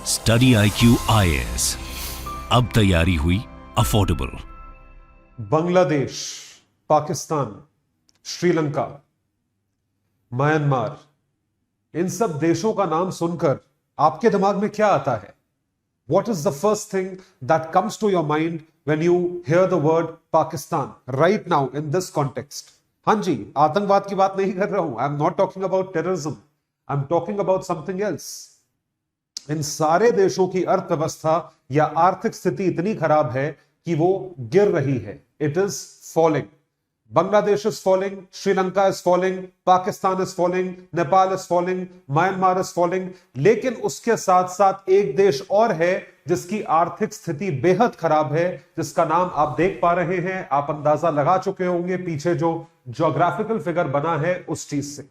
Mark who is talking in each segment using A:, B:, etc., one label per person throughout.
A: Study IQ IAS, अब तैयारी हुई अफोर्डेबल।
B: बांग्लादेश, पाकिस्तान, श्रीलंका, म्यांमार, इन सब देशों का नाम सुनकर आपके दिमाग में क्या आता है? What is the first thing that comes to your mind when you hear the word Pakistan right now in this context? हाँ जी, आतंकवाद की बात नहीं कर रहा हूं। I'm not talking about terrorism. I'm talking about something else. इन सारे देशों की अर्थव्यवस्था या आर्थिक स्थिति इतनी खराब है कि वो गिर रही है। It is falling. Bangladesh is falling, Sri Lanka is falling, Pakistan is falling, Nepal is falling, Myanmar is falling. लेकिन उसके साथ साथ एक देश और है जिसकी आर्थिक स्थिति बेहद खराब है, जिसका नाम आप देख पा रहे हैं। आप अंदाजा लगा चुके होंगे पीछे जो ज्योग्राफिकल फिगर बना है उस चीज से।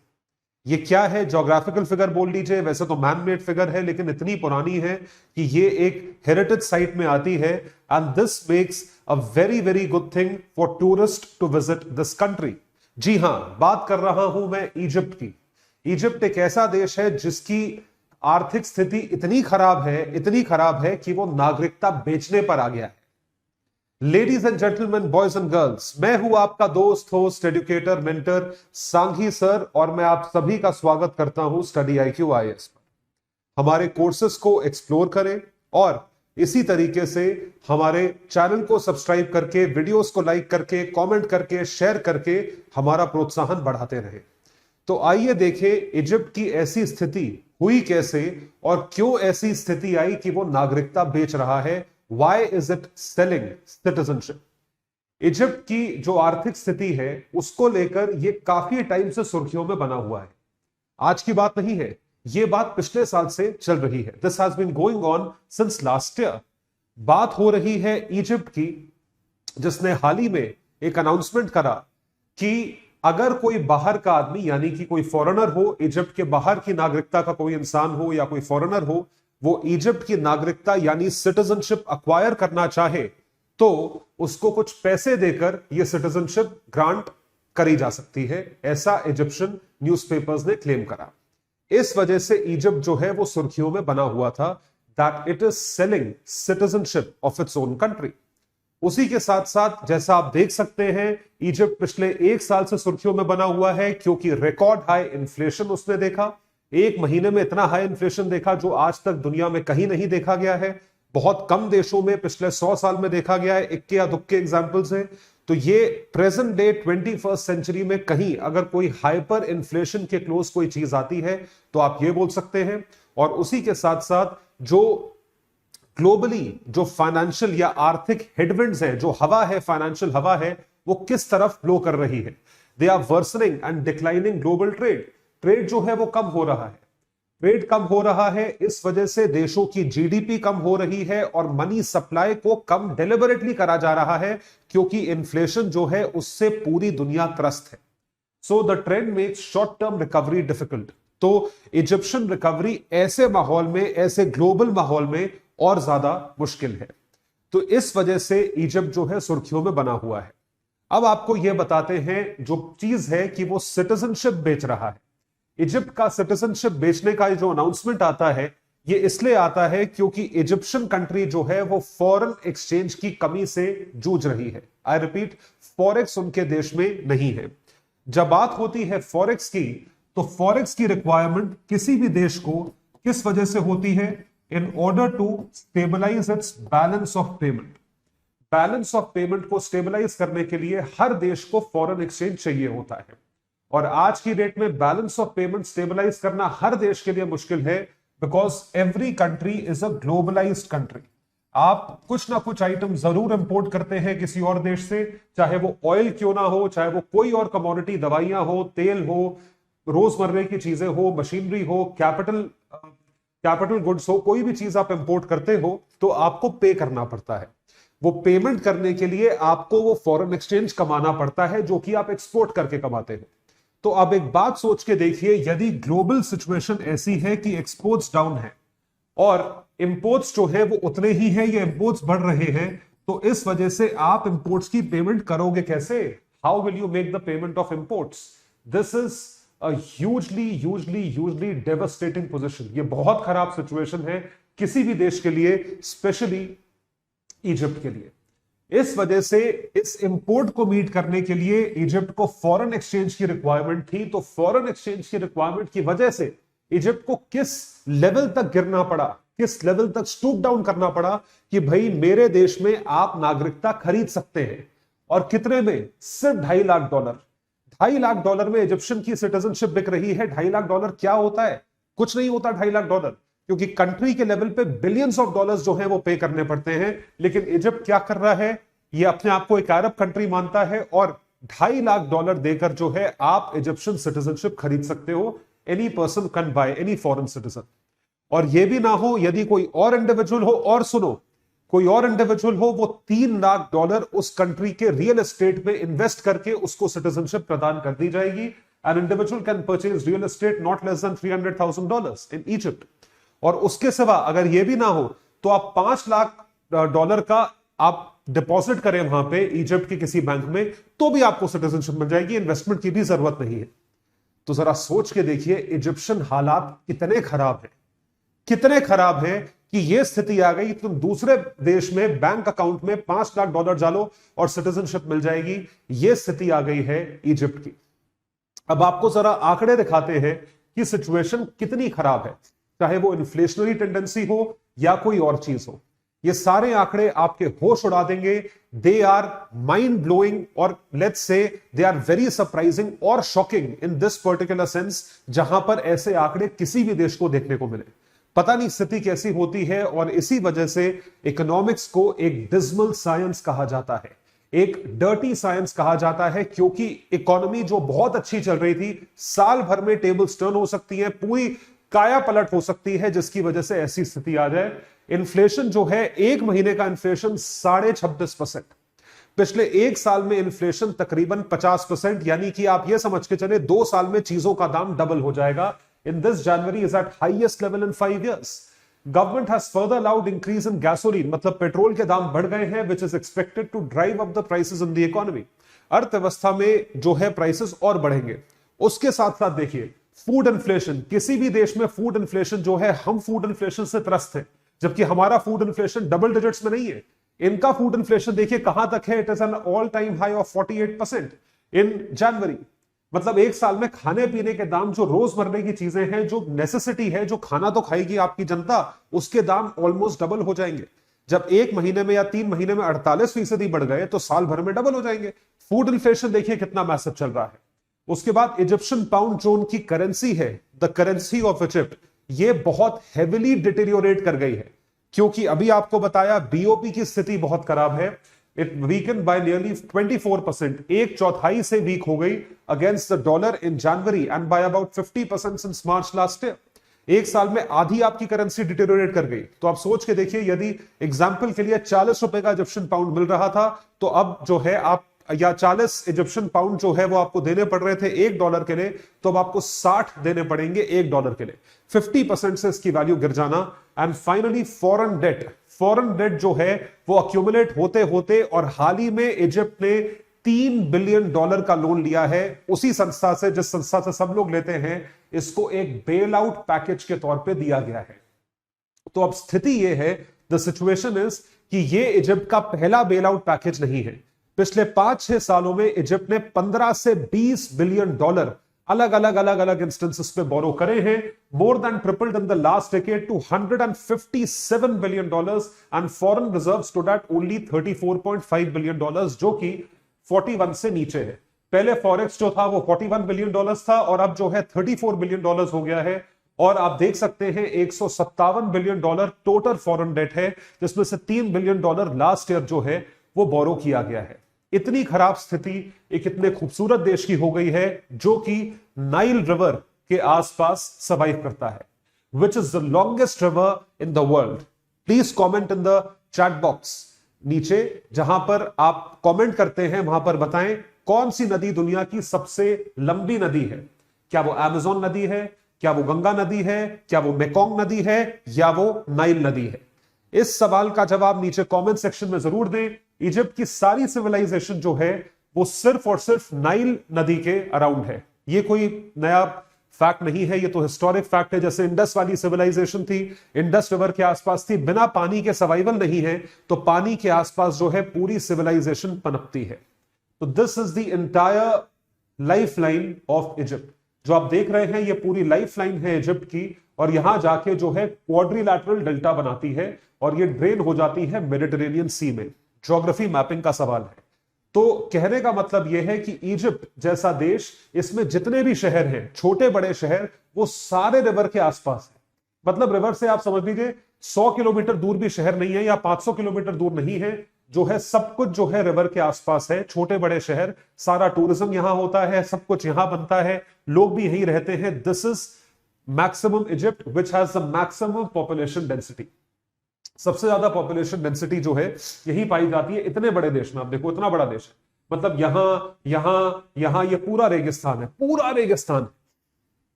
B: ये क्या है? ज्योग्राफिकल फिगर बोल लीजिए, वैसे तो मैन मेड फिगर है लेकिन इतनी पुरानी है कि ये एक हेरिटेज साइट में आती है। And this makes a very very good thing for tourist to visit this country. जी हां, बात कर रहा हूं मैं इजिप्ट की। इजिप्ट एक ऐसा देश है जिसकी आर्थिक स्थिति इतनी खराब है कि वो नागरिकता बेचने पर आ गया है। Ladies and gentleman, boys and girls, मैं हूं आपका दोस्त, host, educator, mentor Sanghi sir, और मैं आप सभी का स्वागत करता हूं स्टडी IQ IAS पर। हमारे कोर्सेज को एक्सप्लोर करें और इसी तरीके से हमारे चैनल को सब्सक्राइब करके, वीडियोस को लाइक करके, कमेंट करके, शेयर करके हमारा प्रोत्साहन बढ़ाते रहें। तो आइए देखें इजिप्ट की ऐसी स्थिति हुई कैसे और क्यों ऐसी स्थिति आई कि वो नागरिकता बेच रहा है। Why is it selling citizenship? Egypt की जो आर्थिक स्थिति है उसको लेकर ये काफी टाइम से सुर्खियों में बना हुआ है। आज की बात नहीं है, ये बात पिछले साल से चल रही है। This has been going on since last year. बात हो रही है इजिप्ट की, जिसने हाल ही में एक अनाउंसमेंट करा कि अगर कोई बाहर का आदमी, यानी कि कोई फॉरेनर हो, इजिप्ट के बाहर की नागरिकता का कोई इंसान हो या कोई फॉरेनर हो, वो इजिप्ट की नागरिकता यानी सिटीजनशिप अक्वायर करना चाहे तो उसको कुछ पैसे देकर यह सिटीजनशिप ग्रांट करी जा सकती है। ऐसा इजिप्शियन न्यूज़पेपर्स ने क्लेम करा। इस वजह से इजिप्ट जो है वो सुर्खियों में बना हुआ था that it is selling citizenship of its own country. उसी के साथ साथ जैसा आप देख सकते हैं, इजिप्ट पिछले एक साल से सुर्खियों में बना हुआ है क्योंकि रिकॉर्ड हाई इन्फ्लेशन उसने देखा। एक महीने में इतना हाई इन्फ्लेशन देखा जो आज तक दुनिया में कहीं नहीं देखा गया है। बहुत कम देशों में पिछले 100 साल में देखा गया है। इक्के या दुक्के एग्जांपल्स हैं। तो ये प्रेजेंट डे 21st सेंचुरी में कहीं अगर कोई हाइपर इन्फ्लेशन के क्लोज कोई चीज आती है तो आप ये बोल सकते हैं। और उसी के साथ साथ जो ग्लोबली जो फाइनेंशियल या आर्थिक हेडविंड्स हैं, जो हवा है, फाइनेंशियल हवा है, वो किस तरफ ब्लो कर रही है। They are worsening and declining global trade. Trade जो है वो कम हो रहा है। ट्रेड कम हो रहा है, इस वजह से देशों की जीडीपी कम हो रही है और मनी सप्लाई को कम डेलिबरेटली करा जा रहा है क्योंकि इन्फ्लेशन जो है उससे पूरी दुनिया त्रस्त है। So the trend makes short term recovery difficult. तो इजिप्शियन रिकवरी ऐसे माहौल में, ऐसे ग्लोबल माहौल में और ज्यादा मुश्किल है। तो इस वजह से इजिप्ट जो है सुर्खियों में बना हुआ है। अब आपको यह बताते हैं जो चीज है कि वो सिटीजनशिप बेच रहा है। इजिप्ट का सिटीजनशिप बेचने का जो अनाउंसमेंट आता है ये इसलिए आता है क्योंकि इजिप्शियन कंट्री जो है वो फॉरेन एक्सचेंज की कमी से जूझ रही है। आई रिपीट, फॉरेक्स उनके देश में नहीं है। जब बात होती है फॉरेक्स की, तो फॉरेक्स की रिक्वायरमेंट किसी भी देश को किस वजह से होती है? In order to stabilise its balance of payment. Balance of payment को स्टेबलाइज करने के लिए हर देश को फॉरेन एक्सचेंज चाहिए होता है। और आज की डेट में बैलेंस ऑफ पेमेंट स्टेबलाइज करना हर देश के लिए मुश्किल है because every country is a globalised country. आप कुछ ना कुछ आइटम जरूर इंपोर्ट करते हैं किसी और देश से, चाहे वो ऑयल क्यों ना हो, चाहे वो कोई और कमोडिटी, दवाइयां हो, तेल हो, रोजमर्रे की चीजें हो, मशीनरी हो, कैपिटल गुड्स हो, कोई भी चीज आप इंपोर्ट करते हो तो आपको पे करना पड़ता है। वो पेमेंट करने के लिए आपको वो फॉरेन एक्सचेंज कमाना पड़ता है जो कि आप एक्सपोर्ट करके कमाते हो। तो अब एक बात सोच के देखिए, यदि ग्लोबल सिचुएशन ऐसी है कि एक्सपोर्ट्स डाउन है और इंपोर्ट्स जो है वो उतने ही है या इंपोर्ट्स बढ़ रहे हैं, तो इस वजह से आप इंपोर्ट्स की पेमेंट करोगे कैसे? How will you make the payment of imports? This is a hugely devastating position। ये बहुत खराब सिचुएशन है किसी भी देश के लिए, स्पेशली इजिप्ट के लिए। इस वजह से इस इंपोर्ट को मीट करने के लिए इजिप्ट को फॉरेन एक्सचेंज की रिक्वायरमेंट थी। तो फॉरेन एक्सचेंज की रिक्वायरमेंट की वजह से इजिप्ट को किस लेवल तक गिरना पड़ा, किस लेवल तक स्टूप डाउन करना पड़ा कि भाई मेरे देश में आप नागरिकता खरीद सकते हैं। और कितने में? सिर्फ $2.5 लाख। $2.5 लाख में इजिप्शियन की सिटीजनशिप बिक रही है। $2.5 क्या होता है? कुछ नहीं होता $2.5, क्योंकि कंट्री के लेवल पे बिलियंस ऑफ डॉलर्स जो है वो पे करने पड़ते हैं। लेकिन इजिप्ट क्या कर रहा है? ये अपने आप को एक अरब कंट्री मानता है और $2.5 लाख देकर जो है आप इजिप्शियन सिटीजनशिप खरीद सकते हो। Any person can buy, any foreign citizen. और यह भी ना हो, यदि कोई और इंडिविजुअल हो, और सुनो, कोई और इंडिविजुअल हो, वो $3 लाख उस कंट्री के रियल एस्टेट में इन्वेस्ट करके उसको सिटीजनशिप प्रदान कर दी जाएगी। An individual can purchase real estate not less than $300,000 in Egypt. और उसके सिवा अगर यह भी ना हो तो आप $5 लाख का आप डिपॉजिट करें वहां पे इजिप्ट के किसी बैंक में, तो भी आपको सिटीजनशिप मिल जाएगी। इन्वेस्टमेंट की भी जरूरत नहीं है। तो जरा सोच के देखिए इजिप्शियन हालात कितने खराब हैं, कितने खराब हैं कि यह स्थिति आ गई। तुम दूसरे देश में बैंक अकाउंट में $5 लाख डालो और सिटीजनशिप मिल जाएगी। यह स्थिति आ गई है इजिप्ट की। अब आपको जरा आंकड़े दिखाते हैं कि सिचुएशन कितनी खराब है, चाहे वो इन्फ्लेशनरी टेंडेंसी हो या कोई और चीज हो। ये सारे आंकड़े आपके होश उड़ा देंगे। दे आर माइंड ब्लोइंग और let's say they are very surprising और shocking in this particular sense, जहां पर ऐसे आंकड़े किसी भी देश को देखने को मिले। पता नहीं स्थिति कैसी होती है। और इसी वजह से इकोनॉमिक्स को एक डिस्मल साइंस कहा जाता है, एक डर्टी साइंस कहा जाता है, क्योंकि इकोनॉमी जो बहुत अच्छी चल रही थी, साल भर में टेबल्स टर्न हो सकती है, पूरी काया पलट हो सकती है, जिसकी वजह से ऐसी स्थिति आ जाए। इन्फ्लेशन जो है, एक महीने का इन्फ्लेशन 26.5%। पिछले एक साल में इन्फ्लेशन तकरीबन 50%, यानी कि आप यह समझ के चले 2 साल में चीजों का दाम डबल हो जाएगा। In this January is at highest level in 5 years। Government has further allowed increase in gasoline, मतलब पेट्रोल के दाम बढ़ गए हैं, which is expected to drive up the prices in the economy. अर्थव्यवस्था में जो है प्राइसेस और बढ़ेंगे। उसके साथ साथ देखिए फूड इन्फ्लेशन, किसी भी देश में फूड इन्फ्लेशन जो है, हम फूड इन्फ्लेशन से त्रस्त हैं, जबकि हमारा फूड इन्फ्लेशन डबल डिजिट्स में नहीं है। इनका फूड इन्फ्लेशन देखिए कहां तक है, it is an all time high of 48% इन जनवरी। मतलब एक साल में खाने पीने के दाम, जो रोजमर्रे की चीजें हैं, जो नेसेसिटी है, जो खाना तो खाएगी आपकी जनता, उसके दाम ऑलमोस्ट डबल हो जाएंगे। जब एक महीने में या 3 महीने में 48% बढ़ गए, तो साल भर में डबल हो जाएंगे। फूड इन्फ्लेशन देखिए कितना मैसिव चल रहा है। उसके बाद इजिप्शियन पाउंड जो उनकी करेंसी है, द करेंसी ऑफ इजिप्ट, ये बहुत हेविली डिटेरियोरेट कर गई है, क्योंकि अभी आपको बताया बीओपी की स्थिति बहुत खराब है। इट वीकन बाय नियरली 24%, 1/4 से वीक हो गई against the dollar in January and by about 50% since March last year. एक साल में आधी आपकी करेंसी डिटेरियोरेट कर गई। तो आप सोच के देखिए, यदि एग्जाम्पल के लिए 40 रुपए का इजिप्शियन पाउंड मिल रहा था, तो अब जो है आप, या 40 इजिप्शियन पाउंड जो है वो आपको देने पड़ रहे थे $1 के लिए, तो अब आपको 60 देने पड़ेंगे $1 के लिए। 50% से इसकी वैल्यू गिर जाना। And finally foreign debt, foreign debt जो है वो अक्यूमुलेट होते होते, और हाल ही में इजिप्ट ने $3 बिलियन का लोन लिया है उसी संस्था से, जिस संस्था से सब लोग लेते हैं। इसको एक बेल आउट पैकेज के तौर पे दिया गया है। तो अब स्थिति यह है, द सिचुएशन इज कि ये इजिप्ट का पहला बेल आउट पैकेज नहीं है। पिछले 5-6 सालों में इजिप्ट ने 15 से $20 बिलियन अलग अलग इंस्टेंसेस पे बोरो करे हैं। More than tripled in the last decade to $157 billion, and foreign reserve stood at only $34.5 billion, जो कि 41 से नीचे है। पहले फॉरेक्स जो था वो $41 बिलियन था, और अब जो है $34 बिलियन हो गया है। और आप देख सकते हैं $157 बिलियन टोटल फॉरेन डेट है, जिसमें से $3 बिलियन लास्ट ईयर जो है वो बोरो किया गया है। इतनी खराब स्थिति एक इतने खूबसूरत देश की हो गई है, जो कि नाइल रिवर के आसपास सर्वाइव करता है, which is the longest river in the world. Please comment in the chat box नीचे, जहां पर आप कमेंट करते हैं वहां पर बताएं कौन सी नदी दुनिया की सबसे लंबी नदी है। क्या वो अमेज़न नदी है, क्या वो गंगा नदी है, क्या वो मेकोंग नदी है, या वो नाइल नदी है? इस सवाल का जवाब नीचे कमेंट सेक्शन में जरूर दें। इजिप्ट की सारी सिविलाइजेशन जो है वो सिर्फ और सिर्फ नाइल नदी के अराउंड है। ये कोई नया फैक्ट नहीं है, ये तो हिस्टोरिक फैक्ट है। जैसे इंडस वाली सिविलाइजेशन थी, इंडस रिवर के आसपास थी, बिना पानी के सर्वाइवल नहीं है, तो पानी के आसपास जो है पूरी सिविलाइजेशन पनपती है। तो this is the entire life line of Egypt. जो आप देख रहे हैं ये पूरी लाइफ लाइन है इजिप्ट की, और यहां जाके जो है क्वाड्रिलैटरल डेल्टा बनाती है और ये ड्रेन हो जाती है मेडिटेरेनियन सी में। ज्योग्राफी मैपिंग का सवाल है। तो कहने का मतलब यह है कि इजिप्ट जैसा देश, इसमें जितने भी शहर हैं, छोटे बड़े शहर, वो सारे रिवर के आसपास है। मतलब रिवर से आप समझ लीजिए 100 किलोमीटर दूर भी शहर नहीं है या 500 किलोमीटर दूर नहीं है, जो है सब कुछ जो है रिवर के आसपास है। छोटे बड़े शहर, सारा टूरिज्म यहां होता है, सब कुछ यहां बनता है, लोग भी यहीं रहते हैं। This is maximum Egypt which has the maximum population density. सबसे ज्यादा पॉपुलेशन डेंसिटी जो है यही पाई जाती है इतने बड़े देश में। आप देखो इतना बड़ा देश है, मतलब यहां ये पूरा रेगिस्तान है, पूरा रेगिस्तान।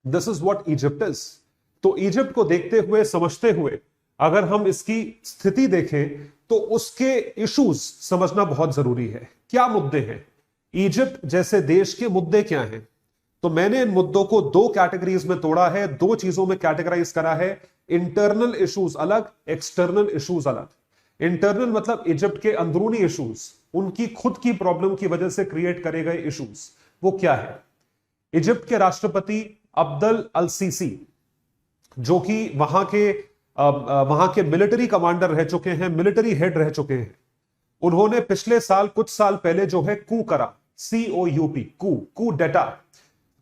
B: This is what Egypt is. तो इजिप्ट को देखते हुए, समझते हुए, अगर हम इसकी स्थिति देखें तो उसके इश्यूज समझना बहुत जरूरी है। क्या मुद्दे हैं इजिप्ट जैसे देश के, मुद्दे क्या हैं? तो मैंने इन मुद्दों को दो कैटेगरीज में तोड़ा है, दो चीजों में कैटेगराइज करा है। इंटरनल इश्यूज अलग, एक्सटर्नल इश्यूज अलग। इंटरनल मतलब इजिप्ट के अंदरूनी इश्यूज, उनकी खुद की प्रॉब्लम की वजह से क्रिएट करे गए इश्यूज। वो क्या है? इजिप्ट के राष्ट्रपति अब्दुल अल सीसी, जो कि वहां के मिलिट्री कमांडर रह चुके हैं, मिलिट्री हेड रह चुके हैं, उन्होंने पिछले साल, कुछ साल पहले जो है कू करा, COUP, कू डेटा।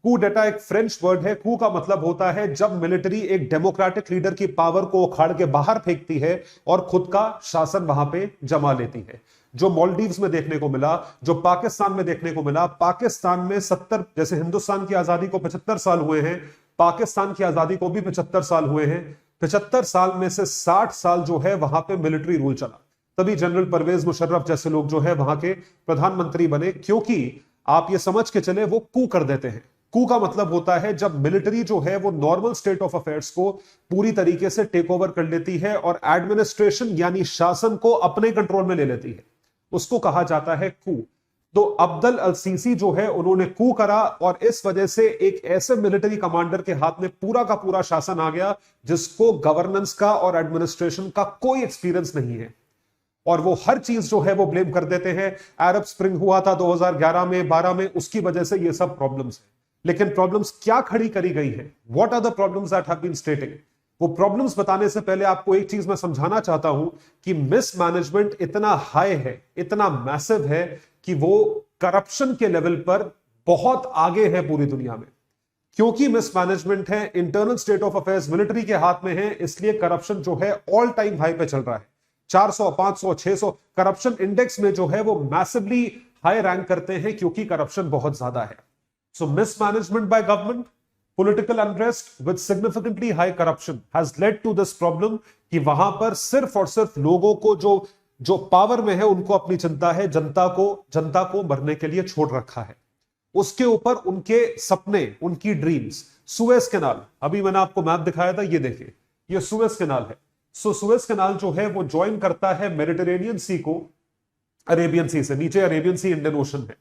B: कू डेटा एक फ्रेंच वर्ड है। कू का मतलब होता है जब मिलिट्री एक डेमोक्रेटिक लीडर की पावर को उखाड़ के बाहर फेंकती है और खुद का शासन वहां पे जमा लेती है। जो मालदीव्स में देखने को मिला, जो पाकिस्तान में देखने को मिला। पाकिस्तान में 70, जैसे हिंदुस्तान की आजादी को 75 साल हुए हैं, पाकिस्तान की आजादी को भी 75 साल हुए हैं। 75 साल में से 60 साल जो है वहां पे मिलिट्री रूल चला। तभी जनरल परवेज मुशर्रफ जैसे लोग जो है वहां के प्रधानमंत्री बने, क्योंकि आप ये समझ के चले वो कू कर देते हैं। कू का मतलब होता है जब मिलिट्री जो है वो नॉर्मल स्टेट ऑफ अफेयर्स को पूरी तरीके से टेक ओवर कर लेती है और एडमिनिस्ट्रेशन यानी शासन को अपने कंट्रोल में ले लेती है, उसको कहा जाता है कू। तो अब्दुल अल सीसी जो है उन्होंने कू करा और इस वजह से एक ऐसे मिलिट्री कमांडर के हाथ में पूरा का पूरा शासन आ गया जिसको गवर्नेंस का और एडमिनिस्ट्रेशन का कोई एक्सपीरियंस नहीं है। और वो हर चीज जो है वो ब्लेम कर देते हैं। अरब स्प्रिंग हुआ था 2011 में, 12 में, उसकी वजह से ये सब प्रॉब्लम्स है। लेकिन प्रॉब्लम्स क्या खड़ी करी गई है? What are the problems that have been stating? वो प्रॉब्लम्स बताने से पहले आपको एक चीज मैं समझाना चाहता हूं कि मिसमैनेजमेंट इतना हाई है, इतना मैसिव है कि वो करप्शन के लेवल पर बहुत आगे है पूरी दुनिया में। क्योंकि मिसमैनेजमेंट है, internal state of affairs military के हाथ में है, इसलिए करप्शन जो है ऑल टाइम हाई पे चल रहा है। 400, 500, 600 करप्शन इंडेक्स में जो है वो मैसिवली हाई रैंक करते हैं क्योंकि करप्शन बहुत ज्यादा है। So mismanagement by government, political unrest with significantly high corruption has led to this problem कि वहां पर सिर्फ और सिर्फ लोगों को जो पावर में है उनको अपनी चिंता है, जनता को मरने के लिए छोड़ रखा है। उसके ऊपर उनके सपने, उनकी ड्रीम्स। सुएज कैनाल, अभी मैंने आपको मैप दिखाया था, ये देखिए, ये सुएज कैनाल है। सो सुएज कैनाल जो है वो ज्वाइन करता है मेडिटेरेनियन सी को अरेबियन सी से। नीचे अरेबियन सी, इंडियन ओशन है।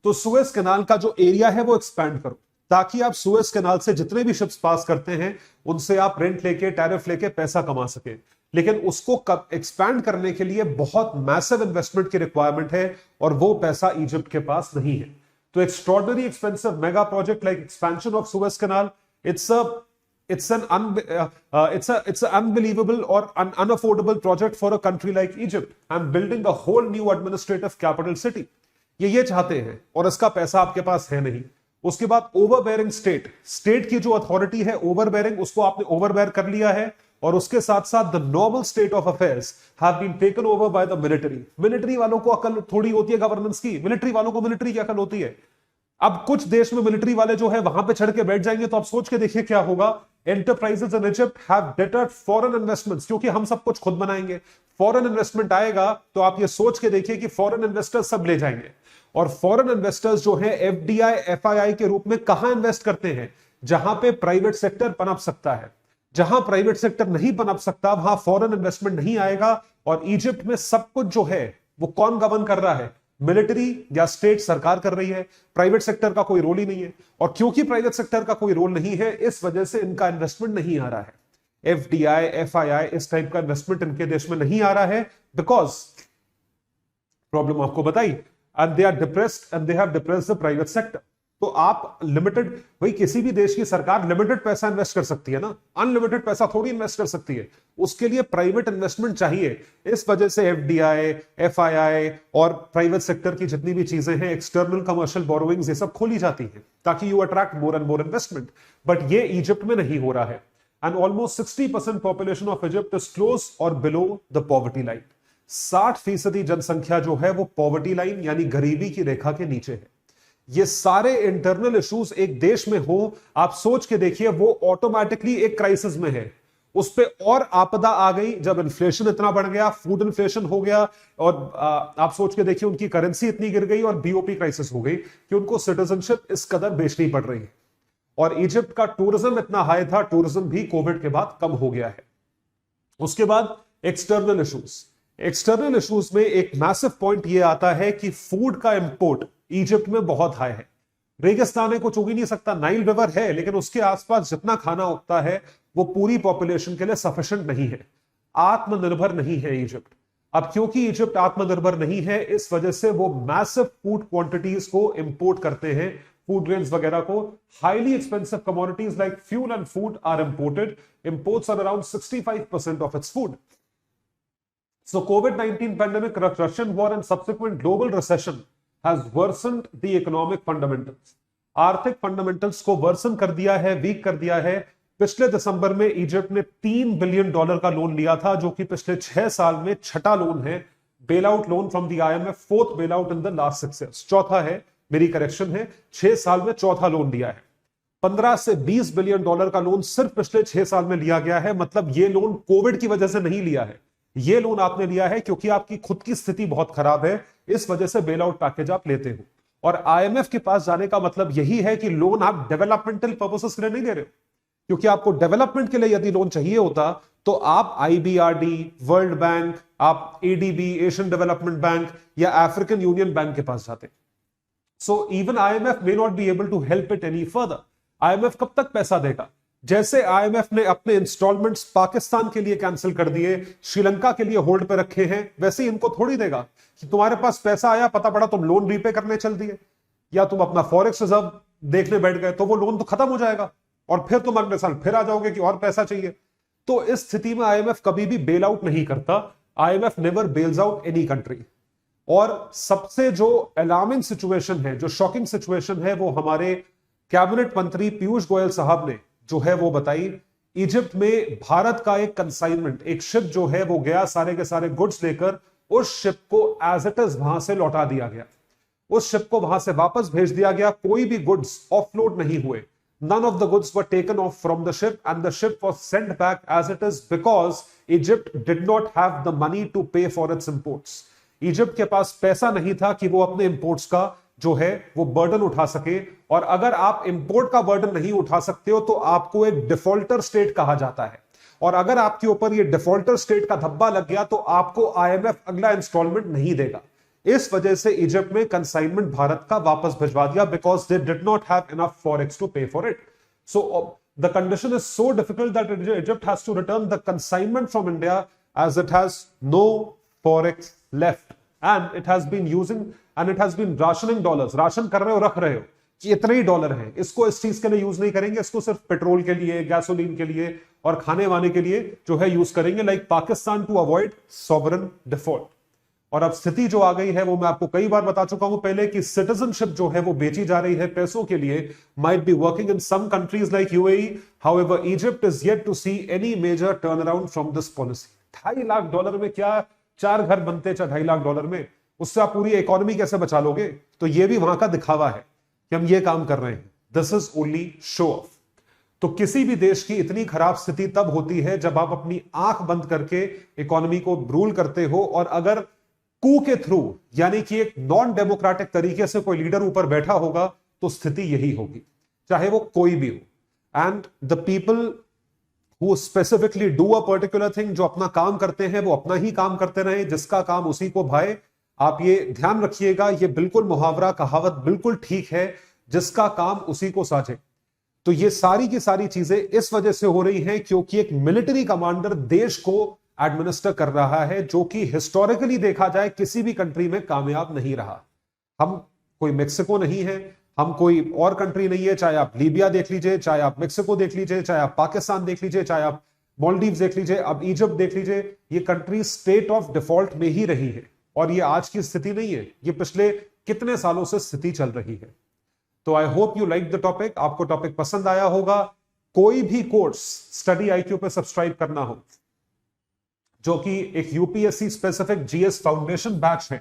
B: तो सुएज कैनाल का जो एरिया है वो एक्सपैंड करो, ताकि आप सुएज कैनाल से जितने भी शिप्स पास करते हैं उनसे आप रेंट लेके, टैरिफ लेके पैसा कमा सके। लेकिन उसको एक्सपैंड करने के लिए बहुत मैसिव इन्वेस्टमेंट की रिक्वायरमेंट है और वो पैसा इजिप्ट के पास नहीं है। तो extraordinary expensive mega project like expansion of Suez canal, it's an unbelievable or an unaffordable project for a country like Egypt and building a whole new administrative capital city। ये चाहते हैं और इसका पैसा आपके पास है नहीं। उसके बाद ओवरबेयरिंग स्टेट की जो अथॉरिटी है ओवरबेयरिंग, उसको आपने ओवरबेयर कर लिया है। और उसके साथ साथ the normal state of affairs have been taken over by the military. Military वालों को अकल थोड़ी होती है गवर्नेंस की, मिलिट्री वालों को मिलिट्री की अकल होती है। अब कुछ देश में मिलिट्री वाले जो है वहां पे चढ़ के बैठ जाएंगे तो आप सोच के देखिए क्या होगा। Enterprises in Egypt have deterred foreign investments, क्योंकि हम सब कुछ खुद बनाएंगे। फॉरेन इन्वेस्टमेंट आएगा तो आप ये सोच के देखिए कि फॉरेन इन्वेस्टर्स सब ले जाएंगे। और फॉरेन इन्वेस्टर्स जो है FDI, FII के रूप में कहां इन्वेस्ट करते हैं? जहां पे प्राइवेट सेक्टर पनप सकता है। जहां प्राइवेट सेक्टर नहीं पनप सकता वहां फॉरेन इन्वेस्टमेंट नहीं आएगा। और इजिप्ट में सब कुछ जो है वो कौन गवर्न कर रहा है? मिलिट्री या स्टेट सरकार कर रही है, प्राइवेट सेक्टर का कोई रोल ही नहीं है। और क्योंकि प्राइवेट सेक्टर का कोई रोल नहीं है, इस वजह से इनका इन्वेस्टमेंट नहीं आ रहा है। एफडीआई, एफआईआई, इस टाइप का इन्वेस्टमेंट इनके देश में नहीं आ रहा है, बिकॉज प्रॉब्लम आपको बताई, and they are depressed and they have depressed the private sector. तो आप लिमिटेड, भाई किसी भी देश की सरकार लिमिटेड पैसा इन्वेस्ट कर सकती है ना, अनलिमिटेड पैसा थोड़ी इन्वेस्ट कर सकती है, उसके लिए प्राइवेट इन्वेस्टमेंट चाहिए। इस वजह से एफडीआई, एफआईआई और प्राइवेट सेक्टर की जितनी भी चीजें हैं, एक्सटर्नल कमर्शियल बोरोइंग्स, ये सब खोली जाती हैं ताकि you attract more and more investment. But ये इजिप्ट में नहीं हो रहा है, and almost 60% population of Egypt is close और बिलो द पॉवर्टी लाइन। 60% जनसंख्या जो है वो पॉवर्टी लाइन यानी गरीबी की रेखा के नीचे है। ये सारे इंटरनल इश्यूज एक देश में हो, आप सोच के देखिए, वो ऑटोमेटिकली एक क्राइसिस में है। उस पे और आपदा आ गई जब इन्फ्लेशन इतना बढ़ गया, फूड इन्फ्लेशन हो गया, और आप सोच के देखिए उनकी करेंसी इतनी गिर गई और बीओपी क्राइसिस हो गई कि उनको सिटीजनशिप इस कदर बेचनी पड़ रही है। और इजिप्ट का टूरिज्म इतना हाई था, टूरिज्म भी कोविड के बाद कम हो गया है। उसके बाद एक्सटर्नल इश्यूज, एक्सटर्नल इश्यूज में एक मैसिव पॉइंट यह आता है कि फूड का इंपोर्ट इजिप्ट में बहुत हाई है। रेगिस्तान है, कुछ उग ही नहीं सकता, नाइल रिवर है, लेकिन उसके आसपास जितना खाना उगता है वो पूरी पॉपुलेशन के लिए सफिशिएंट नहीं है, आत्मनिर्भर नहीं है इजिप्ट। अब क्योंकि इजिप्ट आत्मनिर्भर नहीं है, इस वजह से वो मैसिव फूड क्वांटिटीज को इंपोर्ट करते हैं, फूड ग्रेन्स वगैरह को। Highly expensive commodities like fuel and food are imported, imports are around 65% of its food. So COVID-19 pandemic, Russian war and subsequent global recession has worsened the economic fundamentals. आर्थिक fundamentals को version कर दिया है, week कर दिया है। पिछले दिसंबर में इजिप्ट ने $3 बिलियन का लोन लिया था, जो कि पिछले 6 साल में छठा लोन है, bail out loan from the IMF, fourth bail out in the last 6 years, चौथा है, मेरी करेक्शन है, 6 साल में चौथा लोन लिया है। 15 से $20 बिलियन का लोन सिर्फ पिछले 6 साल में लिया गया है। मतलब ये लोन कोविड की वजह से नहीं लिया है, ये लोन आपने लिया है क्योंकि आपकी खुद की स्थिति बहुत खराब है, इस वजह से बेल आउट पैकेज आप लेते हो। और आईएमएफ के पास जाने का मतलब यही है कि लोन आप डेवलपमेंटल पर्पसेस के लिए नहीं ले रहे हो, क्योंकि आपको डेवलपमेंट के लिए यदि लोन चाहिए होता तो आप आईबीआरडी, वर्ल्ड बैंक, आप एडीबी, एशियन डेवलपमेंट बैंक या अफ्रीकन यूनियन बैंक के पास जाते। So even IMF may not be able to help it any further. IMF कब तक पैसा देगा? जैसे आईएमएफ ने अपने इंस्टॉलमेंट्स पाकिस्तान के लिए कैंसिल कर दिए, श्रीलंका के लिए होल्ड पे रखे हैं, वैसे ही इनको थोड़ी देगा कि तुम्हारे पास पैसा आया, पता पड़ा तुम लोन रीपे करने चल दिए या तुम अपना फॉरेक्स रिजर्व देखने बैठ गए, तो वो लोन तो खत्म हो जाएगा और फिर तुम अगले साल फिर आ जाओगे कि और पैसा चाहिए। तो इस स्थिति में आईएमएफ कभी भी बेल आउट नहीं करता। IMF never bails out any country. और सबसे जो अलार्मिंग सिचुएशन है, जो शॉकिंग सिचुएशन है, वो हमारे कैबिनेट मंत्री पीयूष गोयल साहब ने जो है वो बताई। इजिप्ट में भारत का एक कंसाइनमेंट, एक शिप जो है वो गया, सारे के सारे गुड्स लेकर, उस शिप को एज इट इज वहां से लौटा दिया गया, उस शिप को वहां से वापस भेज दिया गया। कोई भी गुड्स ऑफलोड नहीं हुए। None of the goods were taken off from the ship and the ship was sent back as it is because Egypt did not have the money to pay for its imports. Egypt के पास पैसा नहीं था कि वो अपने imports का जो है वो बर्डन उठा सके। और अगर आप इंपोर्ट का बर्डन नहीं उठा सकते हो तो आपको एक डिफॉल्टर स्टेट कहा जाता है। और अगर आपके ऊपर ये डिफॉल्टर स्टेट का धब्बा लग गया तो आपको आईएमएफ अगला इंस्टॉलमेंट नहीं देगा। इस वजह से इजिप्ट में कंसाइनमेंट भारत का वापस भिजवा दिया, because they did not have enough forex to pay for it. So the condition is so difficult that Egypt has to return the consignment from India as it has no forex left and it has been using and it has been rationing dollars. Ration कर रहे हो, रख रहे हो कि इतने ही dollar हैं, इसको इस चीज के लिए यूज नहीं करेंगे, इसको सिर्फ पेट्रोल के लिए, गैसोलीन के लिए और खाने वाने के लिए जो है यूज करेंगे, like Pakistan, to avoid sovereign default. और अब स्थिति जो आ गई है वो मैं आपको कई बार बता चुका हूं पहले कि सिटीजनशिप जो है वो बेची जा रही है पैसों के लिए। Might be working in some countries like UAE, however Egypt is yet to see any major turn around from this policy. $2.5 lakh में क्या 4 घर बनते, चाहे $2.5 लाख में, उससे आप पूरी इकोनॉमी कैसे बचा लोगे? तो ये भी वहां का दिखावा है कि हम ये काम कर रहे हैं। This is only show off. तो किसी भी देश की इतनी खराब स्थिति तब होती है जब आप अपनी आंख बंद करके इकोनॉमी को रूल करते हो, और अगर कू के थ्रू यानी कि एक नॉन डेमोक्रेटिक तरीके से कोई लीडर ऊपर बैठा होगा तो स्थिति यही होगी, चाहे वो कोई भी हो। And the people who specifically do a particular thing, जो अपना काम करते हैं वो अपना ही काम करते रहे, जिसका काम उसी को भाए। आप ये ध्यान रखिएगा, ये बिल्कुल मुहावरा कहावत बिल्कुल ठीक है, जिसका काम उसी को साझे। तो ये सारी की सारी चीजें इस वजह से हो रही हैं क्योंकि एक मिलिट्री कमांडर देश को एडमिनिस्टर कर रहा है, जो कि हिस्टोरिकली देखा जाए किसी भी कंट्री में कामयाब नहीं रहा। हम कोई मेक्सिको नहीं है, हम कोई और कंट्री नहीं है, चाहे आप लीबिया देख लीजिए, चाहे आप मेक्सिको देख लीजिए, चाहे आप पाकिस्तान देख लीजिए, चाहे आप मालदीव देख लीजिए, अब इजिप्ट देख लीजिए, ये कंट्री स्टेट ऑफ डिफॉल्ट में ही रही है। और ये आज की स्थिति नहीं है, ये पिछले कितने सालों से स्थिति चल रही है। तो I hope you like the topic, आपको टॉपिक पसंद आया होगा। कोई भी कोर्स स्टडी आईक्यू पे सब्सक्राइब करना हो, जो कि एक UPSC specific GS foundation batch है,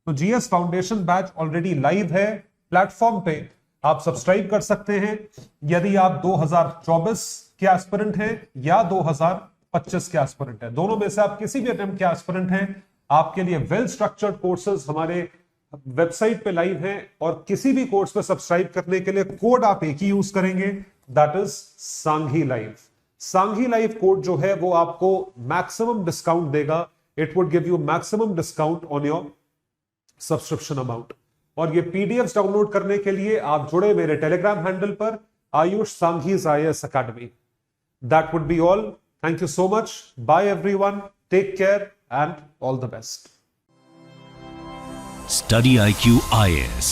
B: तो GS foundation batch already live है प्लेटफॉर्म पे, आप सब्सक्राइब कर सकते हैं। यदि आप 2024 के एस्पिरेंट हैं या 2025 के एस्पिरेंट हैं, दोनों में से आप किसी भी अटेम्प्ट के एस्पिरेंट हैं, आपके लिए वेल स्ट्रक्चर्ड कोर्सेज हमारे वेबसाइट पे लाइव हैं। और किसी भी कोर्स पे सब्सक्राइब करने के लिए कोड आप एक ही यूज करेंगे, that is Sanghi live. Sanghi live code जो है वो आपको मैक्सिमम डिस्काउंट देगा, it would give you maximum discount on your subscription amount. और ये पीडीएफ डाउनलोड करने के लिए आप जुड़े मेरे टेलीग्राम हैंडल पर Ayush Sanghi's IAS academy. That would be all, thank you so much, bye everyone, take care and all the best.
A: Study IQ IAS,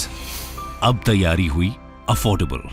A: अब तैयारी हुई अफोर्डेबल।